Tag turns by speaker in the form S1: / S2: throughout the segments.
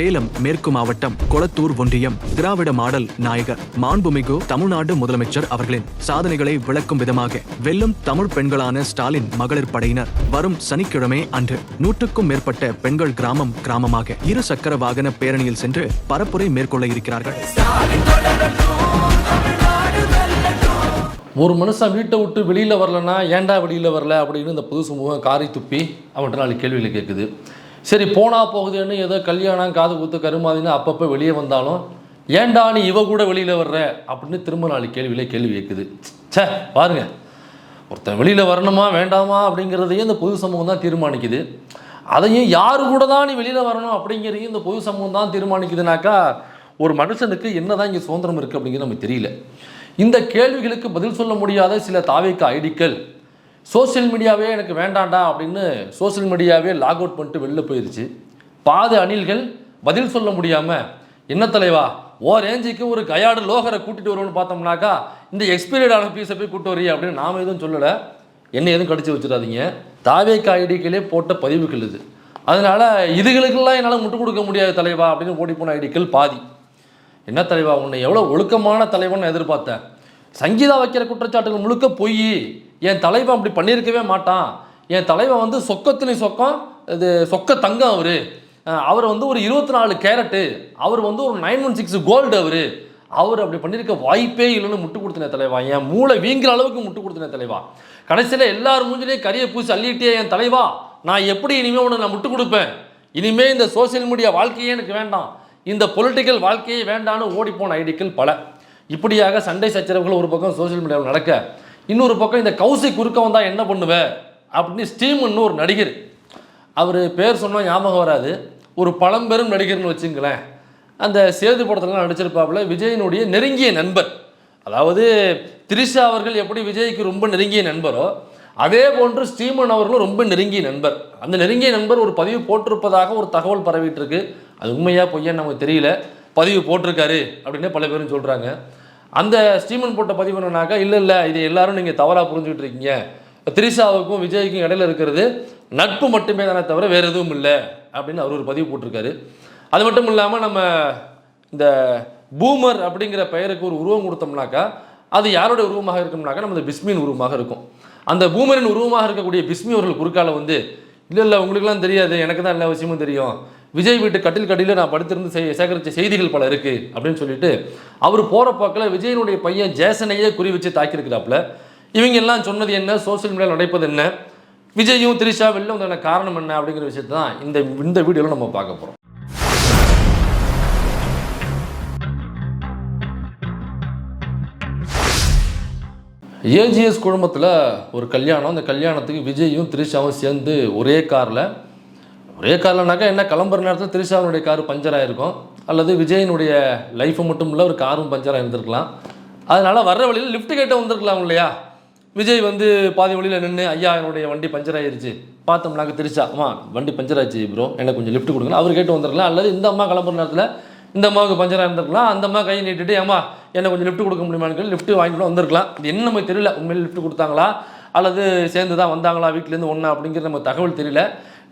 S1: சேலம் மேற்கு மாவட்டம் கொளத்தூர் ஒன்றியம் திராவிட மாடல் நாயகர் மாண்புமிகு தமிழ்நாடு முதலமைச்சர் அவர்களின் சாதனைகளை விளக்கும் விதமாக வெல்லும் தமிழ் பெண்களான ஸ்டாலின் மகளிர் படையினர் வரும் சனிக்கிழமை அன்று 100க்கும் மேற்பட்ட பெண்கள் கிராமமாக 2 சக்கர வாகன பேரணியில் சென்று பரப்புரை மேற்கொள்ள இருக்கிறார்கள்.
S2: ஒரு மனுஷன் வீட்டை விட்டு வெளியில் வரலன்னா ஏன்டா வெளியில் வரல அப்படின்னு இந்த பொது சமூகம் காரி துப்பி அவன்கிட்ட 4 கேள்விகளை கேட்குது. சரி போனால் போகுதுன்னு ஏதோ கல்யாணம் காது குத்து கருமாதின்னு அப்பப்போ வெளியே வந்தாலும் ஏன்டா நீ இவ கூட வெளியில் வர்ற அப்படின்னு திரும்ப 4 கேள்வி கேட்குது. சே பாருங்க, ஒருத்தன் வெளியில் வரணுமா வேண்டாமா அப்படிங்கிறதையும் இந்த பொது சமூகம் தான் தீர்மானிக்குது. அதையும் யாரு கூட தான் நீ வெளியில் வரணும் அப்படிங்கிறதையும் இந்த பொது சமூகம் தான் தீர்மானிக்குதுனாக்கா ஒரு மனுஷனுக்கு என்ன தான் இங்கே சுதந்திரம் இருக்குது அப்படிங்கிறது நமக்கு தெரியல. இந்த கேள்விகளுக்கு பதில் சொல்ல முடியாத சில தாவேக்கா ஐடிக்கள் சோசியல் மீடியாவே எனக்கு வேண்டாண்டா அப்படின்னு சோசியல் மீடியாவே லாக் அவுட் பண்ணிட்டு வெளில போயிடுச்சு. பாதி அணில்கள் பதில் சொல்ல முடியாமல் என்ன தலைவா ஓ ரேஞ்சுக்கு ஒரு கயாடு லோகரை கூட்டிகிட்டு வருவோன்னு பார்த்தோம்னாக்கா இந்த எக்ஸ்பீரியடான பீஸை போய் கூட்டு வரீங்க அப்படின்னு நாம் எதுவும் சொல்லலை, என்ன எதுவும் கடிச்சு வச்சிடாதீங்க. தாவேக்கா ஐடிக்களே போட்ட பதிவுகள் இது. அதனால் இதுகளுக்கெல்லாம் என்னால் முட்டு கொடுக்க முடியாது தலைவா அப்படின்னு ஓடி போன ஐடிக்கள் பாதி. என்ன தலைவா உன்னை எவ்வளோ ஒழுக்கமான தலைவன் எதிர்பார்த்தேன், சங்கீதா வைக்கிற குற்றச்சாட்டுகள் முழுக்க பொய், என் தலைவன் அப்படி பண்ணியிருக்கவே மாட்டான், என் தலைவன் வந்து சொக்கத்துலேயும் சொக்கம் இது சொக்க தங்கம் அவர் வந்து ஒரு 24 கேரட்டு, அவர் வந்து ஒரு 916 கோல்டு, அவர் அப்படி பண்ணியிருக்க வாய்ப்பே இல்லைன்னு முட்டு கொடுத்தனே தலைவா, என் மூளை வீங்கிற அளவுக்கு முட்டு கொடுத்தனே தலைவா, கடைசியில் எல்லாரும் மூஞ்சிலேயே கரியை பூசி அள்ளிட்டே என் தலைவா நான் எப்படி இனிமேல் உன்னை நான் முட்டு கொடுப்பேன், இனிமேல் இந்த சோசியல் மீடியா வாழ்க்கையே எனக்கு வேண்டாம், இந்த பொலிட்டிக்கல் வாழ்க்கையே வேண்டான்னு ஓடிப்போன ஐடிக்கள் பல. இப்படியாக சண்டை சச்சரவுகள் ஒரு பக்கம் சோசியல் மீடியாவில் நடக்க, இன்னொரு பக்கம் இந்த கௌசி குறுக்க வந்தால் என்ன பண்ணுவேன் அப்படின்னு ஸ்டீமன்னு ஒரு நடிகர், அவர் பேர் சொன்னால் ஞாபகம் வராது, ஒரு பழம்பெரும் நடிகர்னு வச்சுங்களேன், அந்த சேது படத்துலலாம் நடிச்சிருப்பாப்புல, விஜயனுடைய நெருங்கிய நண்பர். அதாவது திரிஷா அவர்கள் எப்படி விஜய்க்கு ரொம்ப நெருங்கிய நண்பரோ அதே போன்று ஸ்டீமன் அவர்களும் ரொம்ப நெருங்கிய நண்பர். அந்த நெருங்கிய நண்பர் ஒரு பதிவு போட்டிருப்பதாக ஒரு தகவல் பரவிட்டு இருக்கு. அது உண்மையா பொய்யான்னு நமக்கு தெரியல, பதிவு போட்டிருக்காரு அப்படின்னு பல பேரும் சொல்கிறாங்க. அந்த ஸ்டீமன் போட்ட பதிவு என்னன்னாக்கா இல்லை இதை எல்லாரும் நீங்கள் தவறாக புரிஞ்சுக்கிட்டு இருக்கீங்க, திரிஷாவுக்கும் விஜய்க்கும் இடையில இருக்கிறது நட்பு மட்டுமே தானே தவிர வேறு எதுவும் இல்லை அப்படின்னு அவர் ஒரு பதிவு போட்டிருக்காரு. அது மட்டும் இல்லாமல் நம்ம இந்த பூமர் அப்படிங்கிற பெயருக்கு ஒரு உருவம் கொடுத்தோம்னாக்கா அது யாரோட உருவமாக இருக்கும்னாக்கா நம்ம பிஸ்மியின் உருவமாக இருக்கும். அந்த பூமரின் உருவமாக இருக்கக்கூடிய பிஸ்மி அவர்கள் குறுக்கால வந்து இல்லை உங்களுக்குலாம் தெரியாது, எனக்கு தான் எல்லா விஷயமும் தெரியும், விஜய் வீட்டு கட்டில் நான் படுத்திருந்து சேகரித்த செய்திகள் பல இருக்குது அப்படின்னு சொல்லிட்டு அவர் போகிற போக்கில் விஜயனுடைய பையன் ஜேசனையே குறி வச்சு தாக்கியிருக்கிறாப்புல. இவங்க எல்லாம் சொன்னது என்ன, சோசியல் மீடியாவில் நடப்பது என்ன, விஜயும் திரிஷா வெளில வந்ததான காரணம் என்ன அப்படிங்கிற விஷயத்தை தான் இந்த வீடியோவில் நம்ம பார்க்க போகிறோம். ஏஜிஎஸ் குழுமத்தில் ஒரு கல்யாணம், அந்த கல்யாணத்துக்கு விஜயும் திரிஷாவும் சேர்ந்து ஒரே கார்லனாக்கா என்ன கிளம்புற நேரத்தில் திரிஷாவினுடைய கார் பஞ்சர் ஆகிருக்கும், அல்லது விஜயனுடைய லைஃபை மட்டும் இல்லை ஒரு காரும் பஞ்சராக இருந்திருக்கலாம். அதனால் வர்ற வழியில் லிஃப்ட் கேட்ட வந்திருக்கலாம் இல்லையா. விஜய் வந்து பாதி வழியில் நின்று ஐயா என்னுடைய வண்டி பஞ்சர் ஆகிருச்சு, பார்த்தோம்னாக்க திரிஷா அம்மா வண்டி பஞ்சர் ஆச்சு ப்ரோ எனக்கு கொஞ்சம் லிஃப்ட் கொடுங்க அவர் கேட்டு வந்திருக்கலாம். அல்லது இந்த அம்மா கிளம்புற நேரத்தில் இந்த அம்மாவுக்கு பஞ்சராக இருந்திருக்கலாம், அந்த அம்மா கை நீட்டிட்டு அம்மா என்னை கொஞ்சம் லிஃப்ட் கொடுக்க முடியுமான்னு லிஃப்ட் வாங்கிட்டு வந்திருக்கலாம். இது என்ன நமக்கு தெரியல, உண்மையில் லிஃப்ட் கொடுத்தாங்களா அல்லது சேர்ந்து தான் வந்தாங்களா வீட்டிலேருந்து ஒன்றா அப்படிங்கிற நம்ம தகவல் தெரியல.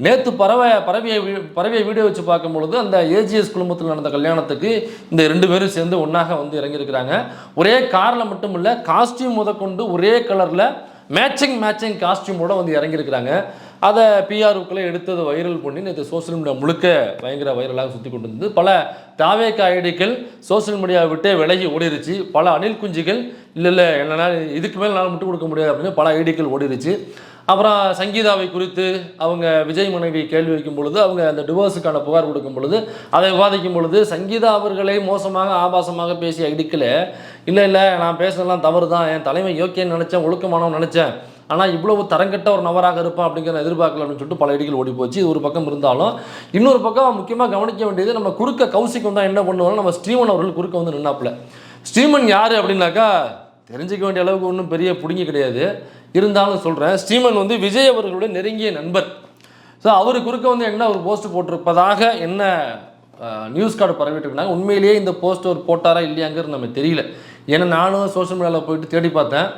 S2: நேற்று பரவிய வீடியோ வச்சு பார்க்கும்பொழுது அந்த ஏஜிஎஸ் குழுமத்தில் நடந்த கல்யாணத்துக்கு இந்த 2 பேரும் சேர்ந்து ஒன்றாக வந்து இறங்கியிருக்கிறாங்க. ஒரே காரில் மட்டும் இல்லை, காஸ்டியூம் முதற்கொண்டு ஒரே கலரில் மேட்சிங் காஸ்டியூமோட வந்து இறங்கியிருக்கிறாங்க. அதை பிஆர்வுக்குள்ளே எடுத்தது வைரல் பண்ணி நேற்று சோசியல் மீடியா முழுக்க பயங்கர வைரலாக சுற்றி கொண்டு இருந்தது. பல தாவேக்கா ஐடிக்கள் சோசியல் மீடியாவை விட்டே விலகி ஓடிருச்சு. பல அணில் குஞ்சுகள் இல்லை என்னால் இதுக்கு மேலே என்னால் முட்டு கொடுக்க முடியாது அப்படின்னு பல ஐடிக்கள் ஓடிருச்சு. அப்புறம் சங்கீதாவை குறித்து அவங்க விஜய் மனைவி கேள்வி வைக்கும் பொழுது, அவங்க அந்த டிவோர்ஸுக்கான புகார் கொடுக்கும் பொழுது, அதை விவாதிக்கும் பொழுது சங்கீதா அவர்களை மோசமாக ஆபாசமாக பேசிய ஐடிக்களை இல்லை நான் பேசுனதெல்லாம் தவறு தான், என் தலைமை யோக்கியன்னு நினச்சேன், ஒழுக்கமானவன் நினச்சேன், ஆனால் இவ்வளவு தரங்கட்ட ஒரு நபராக இருப்பான் அப்படிங்கிற எதிர்பார்க்கல அப்படின்னு சொல்லிட்டு பல ஐடிகள் ஓடி போச்சு. இது ஒரு பக்கம் இருந்தாலும் இன்னொரு பக்கம் முக்கியமாக கவனிக்க வேண்டியது, நம்ம குறுக்க கௌசிக் வந்தால் என்ன பண்ணுவாங்க, நம்ம ஸ்டீமன் அவர்கள் குறுக்க வந்து நின்னாப்புல. ஸ்டீமன் யார் அப்படின்னாக்கா தெரிஞ்சிக்க வேண்டிய அளவுக்கு ஒன்றும் பெரிய பிடிங்கி கிடையாது, இருந்தாலும் சொல்கிறேன். ஸ்டீமன் வந்து விஜய் அவர்களுடைய நெருங்கிய நண்பர். ஸோ அவர் குறுக்க வந்து என்ன ஒரு போஸ்ட் போட்டிருப்பதாக என்ன நியூஸ் கார்டு பரவிட்டு இருந்தாங்க. உண்மையிலேயே இந்த போஸ்ட் ஒரு போட்டாரா இல்லையாங்கிறது நம்ம தெரியல. ஏன்னா நானும் சோஷியல் மீடியாவில் போயிட்டு தேடி பார்த்தேன்,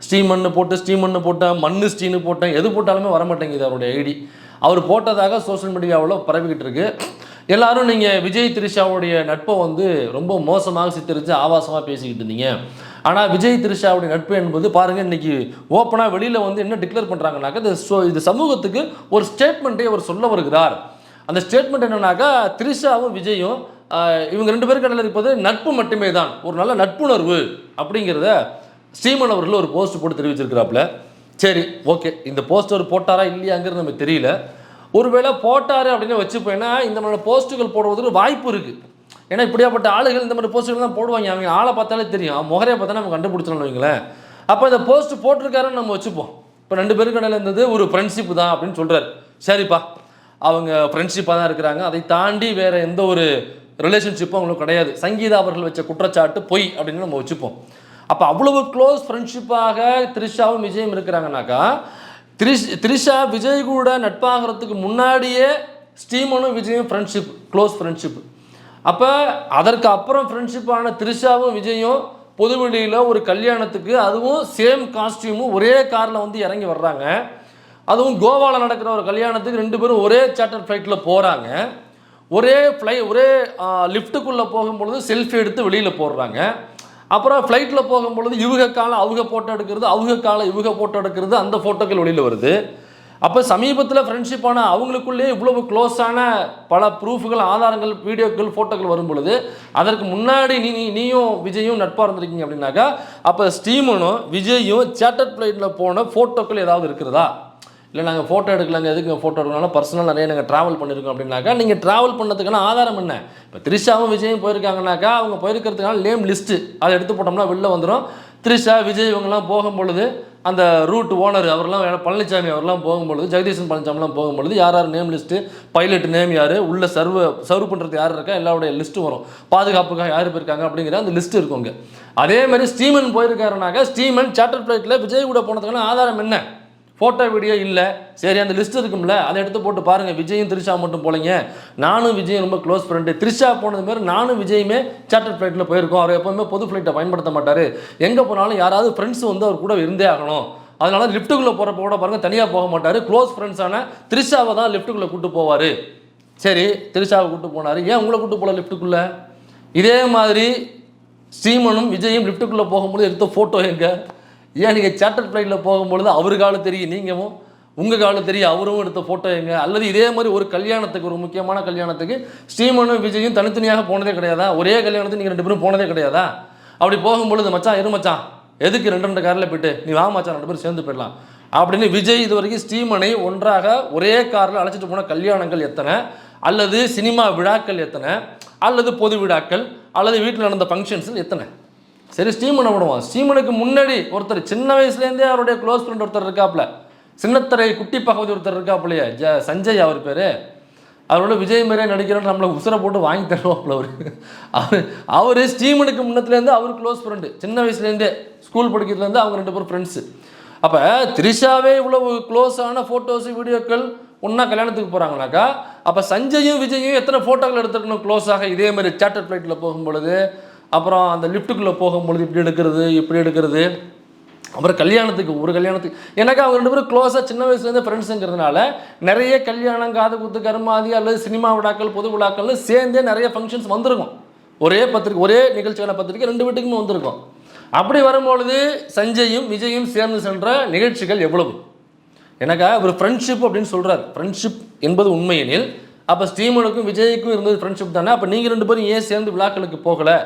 S2: ஸ்டீமன்னு போட்டேன், மண்ணு ஸ்டீனு போட்டேன், எது போட்டாலுமே வரமாட்டேங்குது அவருடைய ஐடி. அவர் போட்டதாக சோஷியல் மீடியாவில் பரவிக்கிட்டு இருக்கு. எல்லாரும் நீங்கள் விஜய் த்ரிஷாவுடைய நட்பை வந்து ரொம்ப மோசமாக சித்தரித்து ஆபாசமாக பேசிக்கிட்டு இருந்தீங்க. ஆனால் விஜய் த்ரிஷாவுடைய நட்பு என்பது பாருங்கள் இன்றைக்கி ஓப்பனாக வெளியில் வந்து என்ன டிக்ளேர் பண்ணுறாங்கனாக்கா இது சமூகத்துக்கு ஒரு ஸ்டேட்மெண்ட்டை அவர் சொல்ல வருகிறார். அந்த ஸ்டேட்மெண்ட் என்னன்னாக்கா த்ரிஷாவும் விஜயும் இவங்க 2 பேருக்கு இடையில இருப்பது நட்பு மட்டுமே தான், ஒரு நல்ல நட்புணர்வு அப்படிங்கிறத ஸ்ரீமன் அவர்கள் ஒரு போஸ்ட் போட்டு தெரிவிச்சிருக்கிறாப்புல. சரி, ஓகே, இந்த போஸ்ட் அவர் போட்டாரா இல்லையாங்கிறது நமக்கு தெரியல. ஒருவேளை போட்டார் அப்படின்னு வச்சுப்போன்னா இந்த மாதிரி போஸ்ட்டுகள் போடுவதற்கு வாய்ப்பு இருக்குது. ஏன்னா இப்படியாப்பட்ட ஆளுகள் இந்த மாதிரி போஸ்ட்டுகள் தான் போடுவாங்க. அவங்க ஆளை பார்த்தாலே தெரியும், முகரையை பார்த்தா நம்ம கண்டுபிடிச்சோம்னு வைங்களேன். அப்போ இந்த போஸ்ட் போட்டிருக்காருன்னு நம்ம வச்சுப்போம். இப்போ 2 பேருக்கு இடையில இருந்தது ஒரு ஃப்ரெண்ட்ஷிப் தான் அப்படின்னு சொல்கிறார். சரிப்பா, அவங்க ஃப்ரெண்ட்ஷிப்பாக தான் இருக்கிறாங்க, அதை தாண்டி வேறு எந்த ஒரு ரிலேஷன்ஷிப்பும் அவங்களுக்கு கிடையாது. சங்கீதா அவர்கள் வச்ச குற்றச்சாட்டு பொய் அப்படின்னு நம்ம வச்சுப்போம். அப்போ அவ்வளவு க்ளோஸ் ஃப்ரெண்ட்ஷிப்பாக த்ரிஷாவும் விஜயும் இருக்கிறாங்கனாக்கா, த்ரிஷா விஜய் கூட நட்பாகிறதுக்கு முன்னாடியே ஸ்ரீமனும் விஜயும் ஃப்ரெண்ட்ஷிப், க்ளோஸ் ஃப்ரெண்ட்ஷிப். அப்போ அதற்கு அப்புறம் ஃப்ரெண்ட்ஷிப்பான த்ரிஷாவும் விஜயும் பொதுவெளியில் ஒரு கல்யாணத்துக்கு, அதுவும் சேம் காஸ்டியூமும் ஒரே காரில் வந்து இறங்கி வர்றாங்க. அதுவும் கோவாவில் நடக்கிற ஒரு கல்யாணத்துக்கு 2 பேரும் ஒரே சார்ட்டர் ஃப்ளைட்டில் போகிறாங்க. ஒரே லிஃப்ட்டுக்குள்ளே போகும்பொழுது செல்ஃபி எடுத்து வெளியில் போடுறாங்க. அப்புறம் ஃப்ளைட்டில் போகும்பொழுது இவங்க காலை அவங்க ஃபோட்டோ எடுக்கிறது, அவங்க காலை இவங்க ஃபோட்டோ எடுக்கிறது, அந்த ஃபோட்டோக்கள் வெளியில் வருது. அப்போ சமீபத்தில் ஃப்ரெண்ட்ஷிப்பான அவங்களுக்குள்ளேயே இவ்வளவு க்ளோஸான பல ப்ரூஃபுகள், ஆதாரங்கள், வீடியோக்கள், ஃபோட்டோக்கள் வரும் பொழுது அதற்கு முன்னாடி நீயும் விஜயும் நட்பாக இருந்திருக்கீங்க அப்படின்னாக்கா, அப்போ ஸ்ரீமனும் விஜயும் சார்ட்டர் ஃப்ளைட்டில் போன ஃபோட்டோக்கள் ஏதாவது இருக்கிறதா? இல்லை நாங்கள் ஃபோட்டோ எடுக்கலாங்க, எதுக்கு ஃபோட்டோ எடுக்கலாம்னா பர்சனல் நிறைய நாங்கள் ட்ராவல் பண்ணியிருக்கோம் அப்படின்னாக்கா, நீங்கள் ட்ராவல் பண்ணதுக்கான ஆதாரம் என்ன? இப்போ த்ரிஷாவும் விஜயும் போயிருக்காங்கனாக்கா அவங்க போயிருக்கிறதுக்கான நேம் லிஸ்ட்டு அதை எடுத்து போட்டோம்னா வெளில வந்துடும். த்ரிஷா விஜய் இவங்கெல்லாம் போகும்பொழுது அந்த ரூட் ஓனர் அவர்லாம் பழனிசாமி அவர்லாம் போகும்பொழுது, ஜெகதீசன் பழனிசாமிலாம் போகும்பொழுது யார் யார் நேம் லிஸ்ட்டு, பைலட் நேம் யார், உள்ள சர்வ் பண்ணுறது யார் இருக்கா, எல்லாருடைய லிஸ்ட்டும் வரும். பாதுகாப்புக்காக யார் போயிருக்காங்க அப்படிங்கிற அந்த லிஸ்ட்டு இருக்குங்க. அதே மாதிரி ஸ்ரீமன் போயிருக்காருனாக்கா, ஸ்ரீமன் சார்ட்டர் ஃப்ளைட்டில் விஜய் கூட போனதுக்கான ஆதாரம் என்ன? ஃபோட்டோ வீடியோ இல்லை. சரி, அந்த லிஸ்ட் இருக்கும்ல, அதை எடுத்து போட்டு பாருங்கள். விஜயும் த்ரிஷா மட்டும் போலங்க, நானும் விஜயும் ரொம்ப க்ளோஸ் ஃப்ரெண்டு. த்ரிஷா போனது மாதிரி நானும் விஜயுமே சார்ட்டர் ஃப்ளைட்டில் போயிருக்கோம். அவர் எப்போவுமே பொது ஃப்ளைட்டை பயன்படுத்த மாட்டார். எங்கே போனாலும் யாராவது ஃப்ரெண்ட்ஸ் வந்து அவர் கூட இருந்தே ஆகணும். அதனால லிஃப்ட்டுக்குள்ளே போகிறப்ப கூட பாருங்கள் தனியாக போக மாட்டார். க்ளோஸ் ஃப்ரெண்ட்ஸான த்ரிஷாவை தான் லிஃப்ட்டுக்குள்ளே கூட்டு போவார். சரி, த்ரிஷாவை கூட்டு போனார், ஏன் உங்களை கூட்டு போகல லிஃப்ட்டுக்குள்ளே? இதே மாதிரி ஸ்ரீமனும் விஜயும் லிஃப்ட்டுக்குள்ளே போகும்போது எடுத்த ஃபோட்டோ எங்கே? ஏன் நீங்கள் சார்ட்டர் ஃப்ளைட்டில் போகும்பொழுது அவரு காலம் தெரியும், நீங்களும் உங்கள் காலம் தெரியும், அவரும் எடுத்த ஃபோட்டோ எங்க? அல்லது இதே மாதிரி ஒரு கல்யாணத்துக்கு, ஒரு முக்கியமான கல்யாணத்துக்கு ஸ்ரீமனும் விஜயும் தனித்தனியாக போனதே கிடையாதா? ஒரே கல்யாணத்துக்கு நீங்கள் 2 பேரும் போனதே கிடையாதா? அப்படி போகும்பொழுது மச்சான் மச்சான் எதுக்கு 2 காரில் போய்ட்டு நீ வா மச்சான் 2 பேரும் சேர்ந்து போயிடலாம் அப்படின்னு விஜய் இது வரைக்கும் ஸ்ரீமனை ஒன்றாக ஒரே காரில் அழைச்சிட்டு போன கல்யாணங்கள் எத்தனை? அல்லது சினிமா விழாக்கள் எத்தனை? அல்லது பொது விழாக்கள், அல்லது வீட்டில் நடந்த ஃபங்க்ஷன்ஸ் எத்தனை? சரி, ஸ்ரீமனை விடுவான். ஸ்ரீமனுக்கு முன்னாடி ஒருத்தர் சின்ன வயசுலேருந்தே அவருடைய க்ளோஸ் ஃப்ரெண்ட் ஒருத்தர் இருக்காப்புல, சின்னத்தரை குட்டி பகவதி ஒருத்தர் இருக்காப்புலையே, சஞ்சய் அவர் பேர். அவரோட விஜய் மாதிரியே நடிக்கிறோன்னு நம்மளை உசுரை போட்டு வாங்கி தருவாப்புல அவர் ஸ்ரீமனுக்கு முன்னத்துலேருந்து அவர் க்ளோஸ் ஃப்ரெண்டு, சின்ன வயசுலேருந்தே ஸ்கூல் படிக்கிறதுலேருந்து அவங்க 2 பேரும் ஃப்ரெண்ட்ஸு. அப்போ த்ரிஷாவே இவ்வளவு க்ளோஸான ஃபோட்டோஸு, வீடியோக்கள் ஒன்றா கல்யாணத்துக்கு போகிறாங்கனாக்கா, அப்போ சஞ்சயும் விஜயும் எத்தனை ஃபோட்டோக்கள் எடுத்துருக்கணும் க்ளோஸாக? இதே மாதிரி சார்ட்டர் ஃப்ளைட்டில் போகும்பொழுது, அப்புறம் அந்த லிஃப்ட்டுக்குள்ளே போகும்பொழுது இப்படி எடுக்கிறது, அப்புறம் கல்யாணத்துக்கு, ஒரு கல்யாணத்துக்கு எனக்கு அவங்க 2 பேரும் க்ளோஸாக சின்ன வயசுலேருந்து ஃப்ரெண்ட்ஸுங்கிறதுனால நிறைய கல்யாணம், காது குத்து, கருமாதி அல்லது சினிமா விழாக்கள், பொது விழாக்கள்னு சேர்ந்தே நிறைய ஃபங்க்ஷன்ஸ் வந்திருக்கும். ஒரே பத்திரிக்கை, ஒரே நிகழ்ச்சியான பத்திரிக்கை 2 வீட்டுக்குமே வந்திருக்கும். அப்படி வரும்பொழுது சஞ்சயும் விஜயும் சேர்ந்து சென்ற நிகழ்ச்சிகள் எவ்வளவு? எனக்கா ஒரு ஃப்ரெண்ட்ஷிப் அப்படின்னு சொல்கிறார். ஃப்ரெண்ட்ஷிப் என்பது உண்மையெனில் அப்போ ஸ்ரீமனுக்கும் விஜய்க்கும் இருந்தது ஃப்ரெண்ட்ஷிப் தானே. அப்போ நீங்கள் 2 பேரும் ஏன் சேர்ந்து விழாக்களுக்கு போகலை?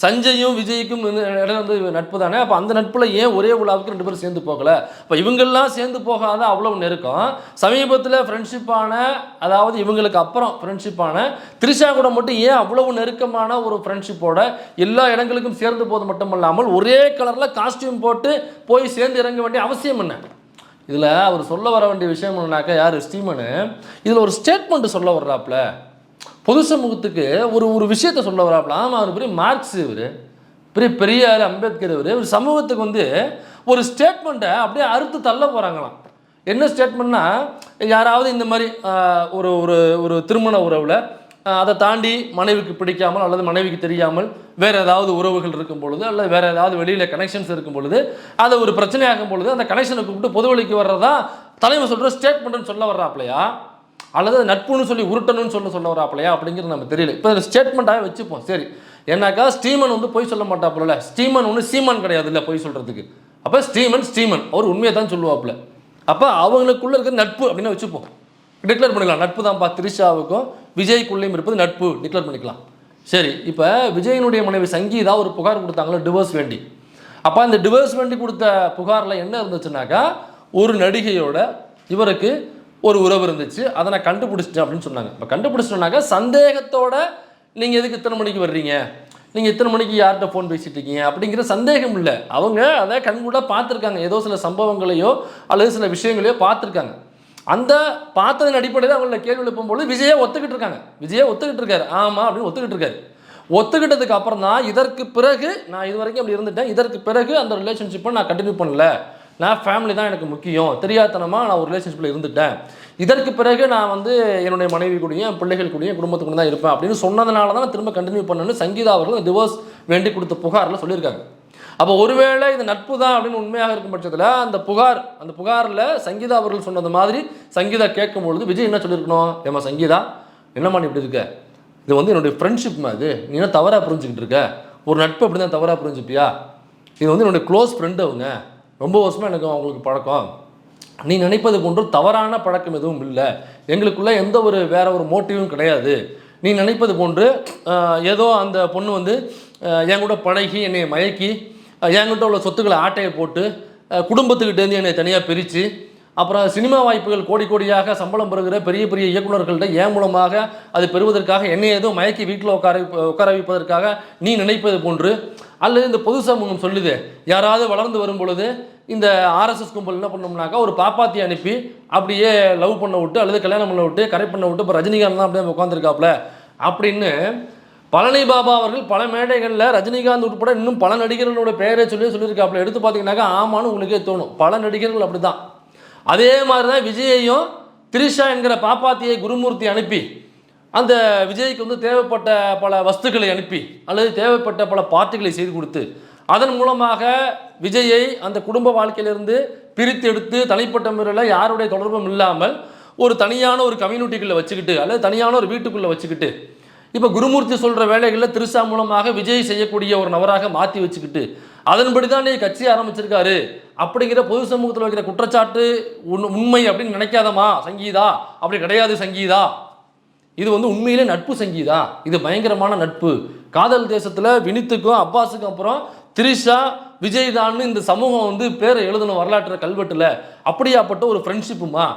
S2: சஞ்சயும் விஜய்க்கும் இடம் வந்து நட்பு தானே. அப்போ அந்த நட்பில் ஏன் ஒரே விழாவுக்கு 2 பேரும் சேர்ந்து போகலை? இப்போ இவங்கெல்லாம் சேர்ந்து போகாத அவ்வளவு நெருக்கம். சமீபத்தில் ஃப்ரெண்ட்ஷிப்பான, அதாவது இவங்களுக்கு அப்புறம் ஃப்ரெண்ட்ஷிப்பான த்ரிஷா கூட மட்டும் ஏன் அவ்வளவு நெருக்கமான ஒரு ஃப்ரெண்ட்ஷிப்போட எல்லா இடங்களுக்கும் சேர்ந்து போது மட்டுமல்லாமல் ஒரே கலரில் காஸ்டியூம் போட்டு போய் சேர்ந்து இறங்க வேண்டிய அவசியம் என்ன? இதில் அவர் சொல்ல வர வேண்டிய விஷயம் என்னன்னாக்கா, யார் ஸ்ரீமனு இதில் ஒரு ஸ்டேட்மெண்ட்டு சொல்ல வர்றாப்புல, பொது சமூகத்துக்கு ஒரு விஷயத்தை சொல்ல வராப்புல. ஆமாம், அவர் பெரிய மார்க்ஸ், இவர் பெரியார், அம்பேத்கர், இவர் சமூகத்துக்கு வந்து ஒரு ஸ்டேட்மெண்ட்டை அப்படியே அறுத்து தள்ள போகிறாங்களாம். என்ன ஸ்டேட்மெண்ட்னா, யாராவது இந்த மாதிரி ஒரு ஒரு திருமண உறவில் அதை தாண்டி மனைவிக்கு பிடிக்காமல் அல்லது மனைவிக்கு தெரியாமல் வேறு ஏதாவது உறவுகள் இருக்கும் பொழுது, அல்லது வேறு ஏதாவது வெளியில் கனெக்ஷன்ஸ் இருக்கும் பொழுது, அதை ஒரு பிரச்சனையாகும் பொழுது அந்த கனெக்ஷனை கூப்பிட்டு பொதுவெளிக்கு வர்றதா தலைமை சொல்கிற ஸ்டேட்மெண்ட்னு சொல்ல வர்றாப்லையா? அல்லது நட்புன்னு சொல்லி உருட்டணும்னு சொல்ல வராப்பலையா அப்படிங்கிறது நம்ம தெரியல. இப்போ ஸ்டேட்மெண்ட்டாக வச்சுப்போம். சரி, ஏன்னாக்கா ஸ்டீமன் வந்து பொய் சொல்ல மாட்டாப்புல, ஸ்டீமன் ஒன்று சீமான் கிடையாது இல்லை பொய் சொல்கிறதுக்கு. அப்போ ஸ்டீமன் அவர் உண்மையை தான் சொல்லுவாப்புல. அப்போ அவங்களுக்குள்ளே இருக்கிற நட்பு அப்படின்னு வச்சுப்போம், டிக்ளேர் பண்ணிக்கலாம். நட்பு தான்ப்பா திரிஷாவுக்கும் விஜய்க்குள்ளேயும் இருப்பது நட்பு, டிக்ளேர் பண்ணிக்கலாம். சரி, இப்போ விஜயனுடைய மனைவி சங்கீதா ஒரு புகார் கொடுத்தாங்களோ டிவோர்ஸ் வேண்டி. அப்போ அந்த டிவோர்ஸ் வேண்டி கொடுத்த புகாரில் என்ன இருந்துச்சுனாக்கா, ஒரு நடிகையோட இவருக்கு ஒரு உறவு இருந்துச்சு, அதை நான் கண்டுபிடிச்சிட்டேன் அப்படின்னு சொன்னாங்க. இப்போ கண்டுபிடிச்சிட்டோன்னாக்கா சந்தேகத்தோட நீங்கள் எதுக்கு இத்தனை மணிக்கு வர்றீங்க, நீங்கள் இத்தனை மணிக்கு யார்கிட்ட ஃபோன் பேசிட்டு இருக்கீங்க அப்படிங்கிற சந்தேகம் இல்லை. அவங்க அதை கண்கூட பார்த்துருக்காங்க, ஏதோ சில சம்பவங்களையோ அல்லது சில விஷயங்களையோ பார்த்துருக்காங்க. அந்த பார்த்ததன் அடிப்படையில் அவங்கள கேள்வி எழுப்பும்போது விஜயை ஒத்துக்கிட்டு இருக்காரு, ஆமாம் அப்படின்னு ஒத்துக்கிட்டு இருக்காரு. ஒத்துக்கிட்டதுக்கு அப்புறம் தான் இதற்கு பிறகு நான் இது வரைக்கும் அப்படி இருந்துட்டேன், இதற்கு பிறகு அந்த ரிலேஷன்ஷிப்பை நான் கண்டினியூ பண்ணல, நான் ஃபேமிலி தான் எனக்கு முக்கியம், தெரியாதனமாக நான் ஒரு ரிலேஷன்ஷிப்பில் இருந்துட்டேன், இதற்கு பிறகு நான் வந்து என்னுடைய மனைவி கூடயும் என் பிள்ளைகள் கூடயும் குடும்பத்துக்கு தான் இருப்பேன் அப்படின்னு சொன்னதுனால தான் நான் திரும்ப கண்டினியூ பண்ணணும்னு சங்கீதா அவர்கள் டிவோர்ஸ் வேண்டி கொடுத்த புகாரில் சொல்லியிருக்காங்க. அப்போ ஒருவேளை இது நட்பு தான் அப்படின்னு உண்மையாக இருக்கும் பட்சத்தில் அந்த புகாரில் சங்கீதா அவர்கள் சொன்னது மாதிரி சங்கீதா கேட்கும் பொழுது விஜய் என்ன சொல்லியிருக்கணும், ஏமா சங்கீதா என்னம்மா நீ இப்படி இருக்க, இது வந்து என்னுடைய ஃப்ரெண்ட்ஷிப்மா, இது நீ என்ன தவறாக புரிஞ்சுக்கிட்டு இருக்க, ஒரு நட்பு அப்படி தான் தவறாக புரிஞ்சுப்பியா, இது வந்து என்னுடைய க்ளோஸ் ஃப்ரெண்டு, அவங்க ரொம்ப வருஷமாக எனக்கு அவங்களுக்கு பழக்கம், நீ நினைப்பது போன்று தவறான பழக்கம் எதுவும் இல்லை, எங்களுக்குள்ளே எந்த ஒரு வேற ஒரு மோட்டிவும் கிடையாது, நீ நினைப்பது போன்று ஏதோ அந்த பொண்ணு வந்து என் கூட பழகி என்னை மயக்கி என்கிட்ட உள்ள சொத்துக்களை ஆட்டையை போட்டு குடும்பத்துக்கிட்டேருந்து என்னை தனியாக பிரித்து அப்புறம் சினிமா வாய்ப்புகள் கோடி கோடியாக சம்பளம் பெறுகிற பெரிய பெரிய இயக்குநர்கள்ட்ட ஏன் மூலமாக அது பெறுவதற்காக என்னை ஏதோ மயக்கி வீட்டில் உட்கார வைப்பதற்காக நீ நினைப்பது போன்று, அல்லது இந்த பொது சமூகம் சொல்லுது யாராவது வளர்ந்து வரும் பொழுது இந்த ஆர்எஸ்எஸ் கும்பல் என்ன பண்ணோம்னாக்கா ஒரு பாப்பாத்தி அனுப்பி அப்படியே லவ் பண்ண விட்டு அல்லது கல்யாணம் பண்ண விட்டு கரெக்ட் பண்ண விட்டு இப்போ ரஜினிகாந்த் தான் அப்படியே உட்காந்துருக்காப்புல அப்படின்னு பழனி பாபா அவர்கள் பல மேடைகளில் ரஜினிகாந்த் உட்பட இன்னும் பல நடிகர்களோட பெயரை சொல்லியிருக்காப்புல. எடுத்து பார்த்தீங்கன்னாக்கா ஆமான்னு உங்களுக்கே தோணும், பல நடிகர்கள் அப்படி தான். அதே மாதிரி தான் விஜயையும் திரிஷா என்கிற பாப்பாத்தியை குருமூர்த்தி அனுப்பி அந்த விஜய்க்கு வந்து தேவைப்பட்ட பல வஸ்துக்களை அனுப்பி அல்லது தேவைப்பட்ட பல பார்ட்டிகளை செய்து கொடுத்து அதன் மூலமாக விஜயை அந்த குடும்ப வாழ்க்கையிலிருந்து பிரித்து எடுத்து தனிப்பட்ட முறையில் யாருடைய தொடர்பும் இல்லாமல் ஒரு தனியான ஒரு கம்யூனிட்டிக்குள்ளே வச்சுக்கிட்டு அல்லது தனியான ஒரு வீட்டுக்குள்ளே வச்சுக்கிட்டு இப்போ குருமூர்த்தி சொல்கிற வேலைகளில் திரிஷா மூலமாக விஜய் செய்யக்கூடிய ஒரு நபராக மாற்றி வச்சுக்கிட்டு அதன்படி தான் நீ கட்சி ஆரம்பிச்சிருக்காரு அப்படிங்கிற பொது சமூகத்தில் வைக்கிற குற்றச்சாட்டு உண்மை அப்படின்னு நினைக்காதமா சங்கீதா, அப்படி கிடையாது சங்கீதா, இது வந்து உண்மையிலே நட்பு சங்கீதா, இது பயங்கரமான நட்பு. காதல் தேசத்தில் வினித்துக்கும் அப்பாஸுக்கும் அப்புறம் திரிஷா விஜய் தான் இந்த சமூகம் வந்து பேரை எழுதணும் வரலாற்று கல்வெட்டில், அப்படியாப்பட்ட ஒரு ஃப்ரெண்ட்ஷிப்புமா.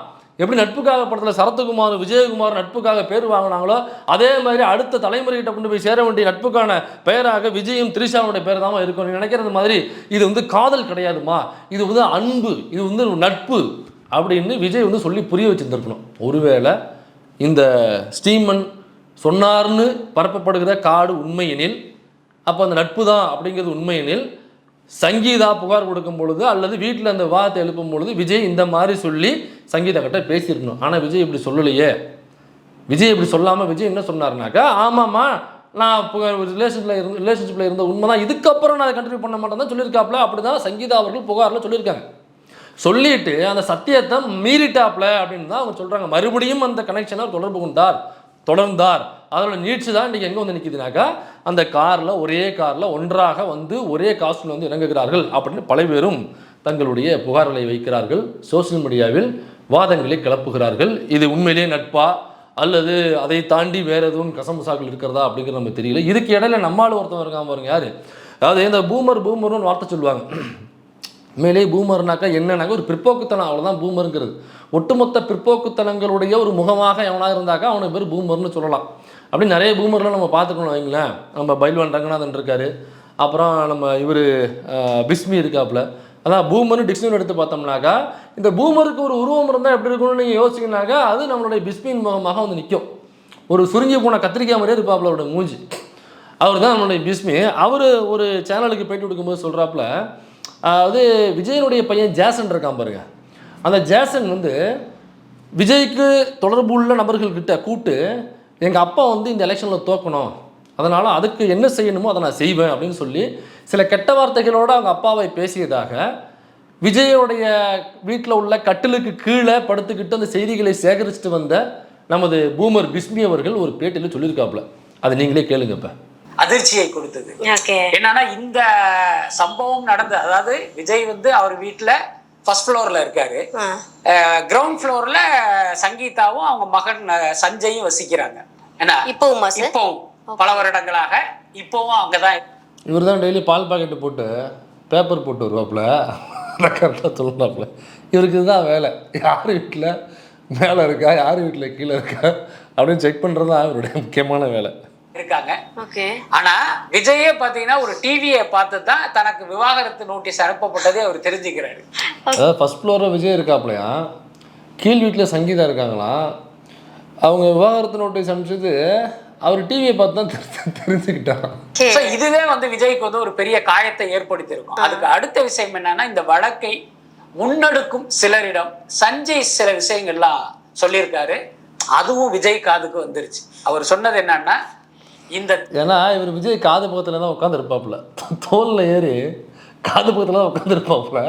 S2: எப்படி நட்புக்காக படத்தில் சரத்குமார் விஜயகுமார் நட்புக்காக பேர் வாங்கினாங்களோ அதே மாதிரி அடுத்த தலைமுறைகிட்ட கொண்டு போய் சேர வேண்டிய நட்புக்கான பெயராக விஜயும் திரிஷாவுடைய பேர் தான் இருக்கும். நீ நினைக்கிறது மாதிரி இது வந்து காதல் கிடையாதுமா, இது வந்து அன்பு, இது வந்து நட்பு அப்படின்னு விஜய் வந்து சொல்லி புரிய வச்சுருந்துருக்கணும். ஒருவேளை இந்த ஸ்டீமன் சொன்னார்னு பரப்பப்படுகிற காடு உண்மையெனில், அப்போ அந்த நட்பு தான் அப்படிங்கிறது உண்மையெனில், சங்கீதா புகார் கொடுக்கும் பொழுது அல்லது வீட்டில் அந்த விவாதத்தை எழுப்பும் பொழுது விஜய் இந்த மாதிரி சொல்லி சங்கீதா கிட்ட பேசியிருக்கணும். ஆனால் விஜய் இப்படி சொல்லலையே. விஜய் இப்படி சொல்லாமல் விஜய் என்ன சொன்னார்னாக்கா, ஆமாம்மா நான் ரிலேஷன்ஷிப்பில் இருந்த உண்மை தான், இதுக்கப்புறம் நான் அதை கண்டினியூ பண்ண மாட்டேன் தான் சொல்லியிருக்காப்புல. அப்படி தான் சங்கீதா அவர்கள் புகாரில் சொல்லியிருக்காங்க. சொல்லிட்டு அந்த சத்தியத்தை மீறிட்டாப்ல அப்படின்னு தான் அவங்க சொல்கிறாங்க. மறுபடியும் அந்த கனெக்ஷனை தொடர்பு தொடர்ந்தார். அதோட நீட்சி தான் இன்றைக்கி எங்கே வந்து நிற்கிதுனாக்கா, அந்த ஒரே காரில் ஒன்றாக வந்து ஒரே காஸ்டில் வந்து இறங்குகிறார்கள் அப்படின்னு பல பேரும் தங்களுடைய புகார்களை வைக்கிறார்கள். சோசியல் மீடியாவில் வாதங்களை கிளப்புகிறார்கள். இது உண்மையிலே நட்பா அல்லது அதை தாண்டி வேறு எதுவும் கசமுசாக்கள் இருக்கிறதா அப்படிங்கிறது நம்ம தெரியல. இதுக்கு இடையில நம்மளால் ஒருத்தவங்க இருக்காம பாருங்க, யார், அதாவது இந்த பூமர்னு வார்த்தை சொல்லுவாங்க. உண்மையிலேயே பூமர்னாக்கா என்னன்னாக்கா ஒரு பிற்போக்குத்தனம், அவ்வளோதான் பூமருங்கிறது. ஒட்டுமொத்த பிற்போக்குத்தனங்களுடைய ஒரு முகமாக எவனாக இருந்தாக்கா அவனுக்கு பேர் பூமர்னு சொல்லலாம். அப்படி நிறைய பூமர்லாம் நம்ம பார்த்துக்கணும் வைங்களேன். நம்ம பைல்வான் ரங்கநாதன் இருக்கார், அப்புறம் நம்ம இவர் பிஸ்மி இருக்காப்புல. அதான் பூமர்னு டிக்ஷனரி எடுத்து பார்த்தோம்னாக்கா இந்த பூமருக்கு ஒரு உருவம் இருந்தால் எப்படி இருக்கும்னு நீங்கள் யோசிச்சிங்கனாக்கா அது நம்மளுடைய பிஸ்மியின் முகமாக வந்து நிற்கும். ஒரு சுருங்கி போன கத்திரிக்காய் மாதிரியே இருப்பாப்புல அவரோட மூஞ்சி. அவர் தான் நம்மளுடைய பிஸ்மி. அவர் ஒரு சேனலுக்கு பேட்டி கொடுக்கும்போது சொல்கிறாப்புல, அதாவது விஜயனுடைய பையன் ஜேசன் இருக்கான் பாருங்க, அந்த ஜேசன் வந்து விஜய்க்கு தொடர்பு உள்ள நபர்கள்கிட்ட கூப்பிட்டு எங்கள் அப்பா வந்து இந்த எலெக்ஷனில் தோக்கணும், அதனால் அதுக்கு என்ன செய்யணுமோ அதை நான் செய்வேன் அப்படின்னு சொல்லி சில கெட்ட வார்த்தைகளோடு அவங்க அப்பாவை பேசியதாக விஜயோடைய வீட்டில் உள்ள கட்டிலுக்கு கீழே படுத்துக்கிட்டு அந்த செய்திகளை சேகரிச்சுட்டு வந்த நமது பூமர் பிஸ்மி அவர்கள் ஒரு பேட்டியில் சொல்லியிருக்காப்புல. அதை நீங்களே கேளுங்க. இப்போ
S3: அதிர்ச்சியை கொடுத்தது என்னன்னா, இந்த சம்பவம் நடந்தது. அதாவது விஜய் வந்து அவர் வீட்டுல ஃபர்ஸ்ட் ஃப்ளோர்ல இருக்காரு, கிரவுண்ட் ஃப்ளோர்ல சங்கீதாவும் அவங்க மகன் சஞ்சயும் வசிக்கிறாங்க. ஏன்னா இப்பவும் பல வருடங்களாக இப்பவும் அங்கதான்.
S2: இவர் தான் டெய்லி பால் பாக்கெட்டு போட்டு பேப்பர் போட்டு வருவாப்புல, கரெக்டாக சொல்லுறாப்புல. இவருக்கு இதுதான் வேலை. யார் வீட்டில் மேலே இருக்கா, யார் வீட்டில் கீழே இருக்கா அப்படின்னு செக் பண்ணுறது தான் அவருடைய முக்கியமான வேலை.
S3: இருக்காங்க. ஆனா விஜயே பாத்தீங்கன்னா ஒரு டிவியை பார்த்து தான் தனக்கு விவாகரத்து நோட்டீஸ் அனுப்பப்பட்டதே அவர் தெரிஞ்சுக்கிறாரு.
S2: அதாவது ஃபர்ஸ்ட் ஃப்ளோர்ல விஜய் இருக்காப்லையா, கீழ் வீட்டில் சங்கீதா இருக்காங்களாம். அவங்க விவாகரத்து நோட்டீஸ் அனுப்பிச்சது அவர் டிவியை பார்த்து தான் தெரிஞ்சுக்கிட்டான்.
S3: இதுவே வந்து விஜய்க்கு வந்து ஒரு பெரிய காயத்தை ஏற்படுத்தி இருக்கும். அதுக்கு அடுத்த விஷயம் என்னன்னா, இந்த வழக்கை முன்னெடுக்கும் சிலரிடம் சஞ்சய் சில விஷயங்கள்லாம் சொல்லியிருக்காரு. அதுவும் விஜய் காதுக்கு வந்துருச்சு. அவர் சொன்னது என்னன்னா,
S2: ஏன்னா இவர் விஜய் காது பக்கத்துல தான் உட்காந்துருப்பாப்புல, தோல்ல ஏறி காது பக்கத்துல தான் உட்காந்துருப்பாப்புல.